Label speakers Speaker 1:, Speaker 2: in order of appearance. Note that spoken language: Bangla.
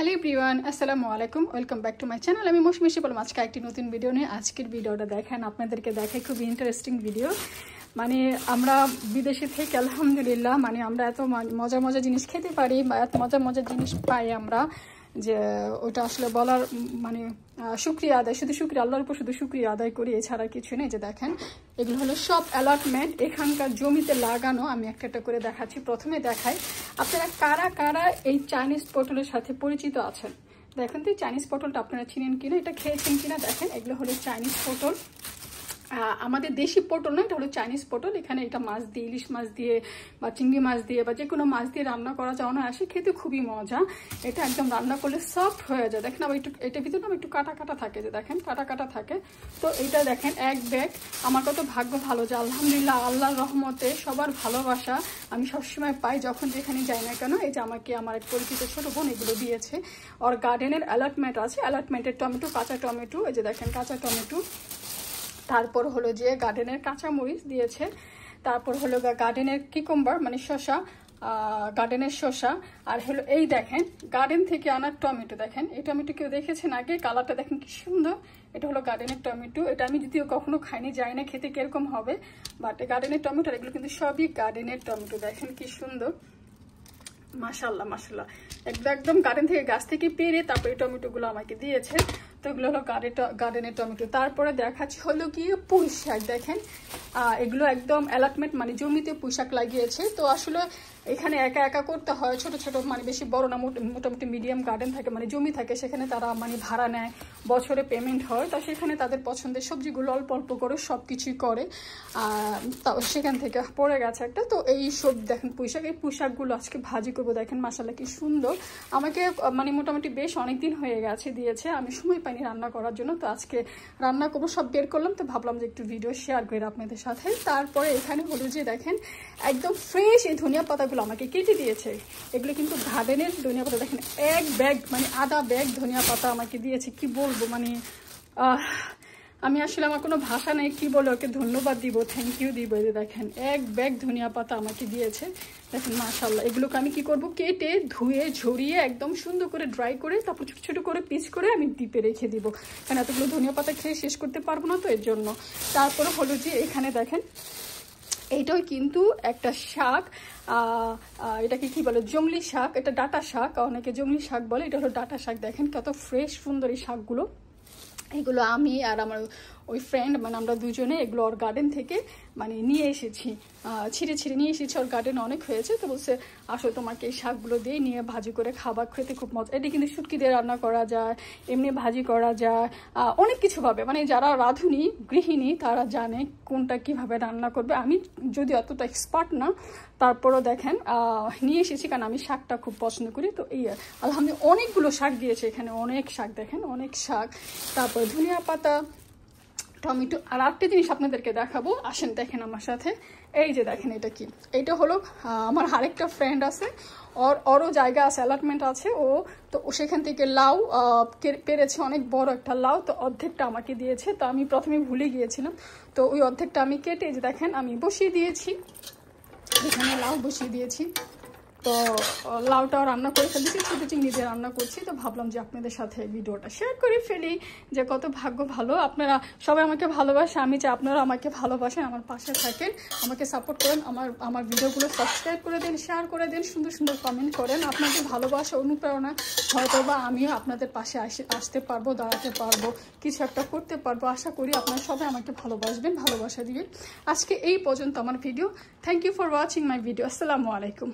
Speaker 1: হ্যালো এভরিওয়ান, আসসালামু আলাইকুম। Welcome back to my channel. আমি মৌসুমী শিপল আজকে একটি নতুন ভিডিও নিয়ে আজকের ভিডিওটা দেখেন আপনাদেরকে দেখাই খুব ইন্টারেস্টিং ভিডিও। মানে আমরা বিদেশে থেকে আলহামদুলিল্লাহ মানে আমরা এত মজার মজার জিনিস খেতে পারি বা এত মজার মজার জিনিস পাই আমরা, যে ওইটা আসলে বলার মানে শুক্রিয়া আদায়, শুধু শুক্রিয়া, আল্লাহর উপর শুধু শুক্রিয়া আদায় করি, এছাড়া কিছু নেই। যে দেখেন এগুলো হলো সব অ্যালটমেন্ট, এখানকার জমিতে লাগানো। আমি একটা একটা করে দেখাচ্ছি। প্রথমে দেখাই আপনারা কারা কারা এই চাইনিজ পটলের সাথে পরিচিত আছেন। দেখেন তো এই চাইনিজ পটলটা আপনারা চিনেন কিনা, এটা খেয়েছেন কিনা। দেখেন এগুলো হলো চাইনিজ পটল, আমাদের দেশি পটল না, এটা হলো চাইনিজ পটল। এখানে এটা মাছ দিয়ে, ইলিশ মাছ দিয়ে বা চিংড়ি মাছ দিয়ে বা যে কোনো মাছ দিয়ে রান্না করা যায় না, আসে খেতে খুবই মজা। এটা একদম রান্না করলে সফট হয়ে যায়। দেখেন আবার একটু এটার ভিতরে না একটু কাটা কাটা থাকে, যে দেখেন কাটা কাটা থাকে। তো এটা দেখেন এক ব্যাগ। আমার কত ভাগ্য ভালো যে আলহামদুলিল্লাহ আল্লাহর রহমতে সবার ভালোবাসা আমি সবসময় পাই যখন যেখানে যাই না কেন। এই যে আমাকে আমার এক পরিচিত ছোট বোন এগুলো দিয়েছে। ওর গার্ডেনের অ্যালটমেন্ট আছে, অ্যালটমেন্টের টমেটো, কাঁচা টমেটো, এই যে দেখেন কাঁচা টমেটো। তারপর হলো যে গার্ডেনের কাঁচামরিচ দিয়েছে। তারপর হলো গার্ডেনের কিকুম্বার মানে শসা, গার্ডেনের শসা। আর হলো এই দেখেন গার্ডেন থেকে আনার টমেটো। দেখেন এই টমেটো কেউ দেখেছেন আগে? কালারটা দেখেন কি সুন্দর। এটা হলো গার্ডেনের টমেটো। এটা আমি যদিও কখনো খাইনি, যাই না খেতে কিরকম হবে, বাট গার্ডেনের টমেটো এগুলো কিন্তু সবই গার্ডেনের টমেটো। দেখেন কি সুন্দর, মাশাল্লাহ মাশাল্লাহ, একদম গার্ডেন থেকে গাছ থেকে পেরে তারপরে টমেটোগুলো আমাকে দিয়েছে। তো এগুলো হলো গার্ডেনের টমেটো। তারপরে দেখাচ্ছি হলো কি পুঁই শাক। দেখেন এগুলো একদম অ্যালটমেন্ট মানে জমিতে পুঁই শাক লাগিয়েছে। তো আসলে এখানে একা একা করতে হয়, ছোট ছোট মানে বেশি বড় না, মোটামুটি মিডিয়াম গার্ডেন থাকে মানে জমি থাকে, সেখানে তারা মানে ভাড়া নেয়, বছরে পেমেন্ট হয়। তো সেখানে তাদের পছন্দের সবজিগুলো অল্প অল্প করে সব কিছুই করে। সেখান থেকে পড়ে গেছে একটা, তো এই সব দেখেন পুঁই শাক। এই পুঁই শাকগুলো আজকে ভাজি করবো। দেখেন মাশাআল্লাহ কি সুন্দর। আমাকে মানে মোটামুটি বেশ অনেকদিন হয়ে গেছে দিয়েছে, আমি সময় পাইনি রান্না করার জন্য। তো আজকে রান্না করবো, সব বের করলাম। তো ভাবলাম যে একটু ভিডিও শেয়ার করি আপনাদের সাথে। তারপরে এখানে হলো যে দেখেন একদম ফ্রেশ এই ধনিয়া পাতাগুলো আমাকে কেটে দিয়েছে। এগুলো কিন্তু গার্ডেনের ধনিয়া পাতা। দেখেন এক ব্যাগ মানে আধা ব্যাগ ধনিয়া পাতা আমাকে দিয়েছে। কি বলবো মানে আমি আসলে আমার কোনো ভাষা নেই কি বলে ওকে ধন্যবাদ দিব, থ্যাংক ইউ দিব। এই দেখেন এক ব্যাগ ধনিয়া পাতা আমাকে দিয়েছে। দেখেন মাশাআল্লাহ। এগুলোকে আমি কি করব, কেটে ধুয়ে ঝরিয়ে একদম সুন্দর করে ড্রাই করে তারপর ছোটো ছোটো করে পিস করে আমি ডিপে রেখে দিব, কারণ এতগুলো ধনিয়া পাতা খেয়ে শেষ করতে পারবো না, তো এর জন্য। তারপরে হলো যে এখানে দেখেন এইটাও কিন্তু একটা শাক, এটাকে কি বলে, জংলি শাক। এটা ডাঁটা শাক, অনেকে জংলি শাক বলে, এটা হলো ডাঁটা শাক। দেখেন কত ফ্রেশ সুন্দর এই শাকগুলো। এগুলো আমি আর আমার ওই ফ্রেন্ড মানে আমরা দুজনে এগুলো ওর গার্ডেন থেকে মানে নিয়ে এসেছি, ছিঁড়ে ছিঁড়ে নিয়ে এসেছি। ওর গার্ডেনে অনেক হয়েছে, তো বলছে আসো তোমাকে এই শাকগুলো দিয়ে নিয়ে ভাজি করে খাবার খেতে খুব মজা। এটা কিন্তু শুটকি দিয়ে রান্না করা যায়, এমনি ভাজি করা যায়, অনেক কিছু ভাবে। মানে যারা রাঁধুনি গৃহিণী তারা জানে কোনটা কিভাবে রান্না করবে। আমি যদি অতটা এক্সপার্ট না, তারপরও দেখেন নিয়ে এসেছি, কারণ আমি শাকটা খুব পছন্দ করি। তো এই আলহামদুলিল্লাহ অনেকগুলো শাক দিয়েছে এখানে, অনেক শাক। দেখেন অনেক শাক, তারপর ধনিয়া পাতা, টমেটো। আর একটা জিনিস আপনাদেরকে দেখাবো, আসেন দেখেন আমার সাথে। এই যে দেখেন এটা কি, এইটা হলো আমার আরেকটা ফ্রেন্ড আছে, ওরও জায়গা আছে, অ্যালটমেন্ট আছে ও। তো সেখান থেকে লাউ পেরেছে, অনেক বড় একটা লাউ। তো অর্ধেকটা আমাকে দিয়েছে। তো আমি প্রথমে ভুলে গিয়েছিলাম, তো ওই অর্ধেকটা আমি কেটে যে দেখেন আমি বসিয়ে দিয়েছি, এখানে লাউ বসিয়ে দিয়েছি। তো লাউটাও রান্না করে ফেলেছি, ছোটো চিংড়ি দিয়ে রান্না করছি। তো ভাবলাম যে আপনাদের সাথে ভিডিওটা শেয়ার করে ফেলি, যে কত ভাগ্য ভালো। আপনারা সবাই আমাকে ভালোবাসে, আমি চাই আপনারা আমাকে ভালোবাসেন, আমার পাশে থাকেন, আমাকে সাপোর্ট করেন, আমার ভিডিওগুলো সাবস্ক্রাইব করে দেন, শেয়ার করে দেন, সুন্দর সুন্দর কমেন্ট করেন। আপনাদের ভালোবাসা অনুপ্রেরণা হয়তো বা আমিও আপনাদের পাশে আসতে পারবো, দাঁড়াতে পারবো, কিছু একটা করতে পারবো। আশা করি আপনারা সবাই আমাকে ভালোবাসবেন, ভালোবাসা দিবেন। আজকে এই পর্যন্ত আমার video. Thank you for watching my video. আসসালামু আলাইকুম।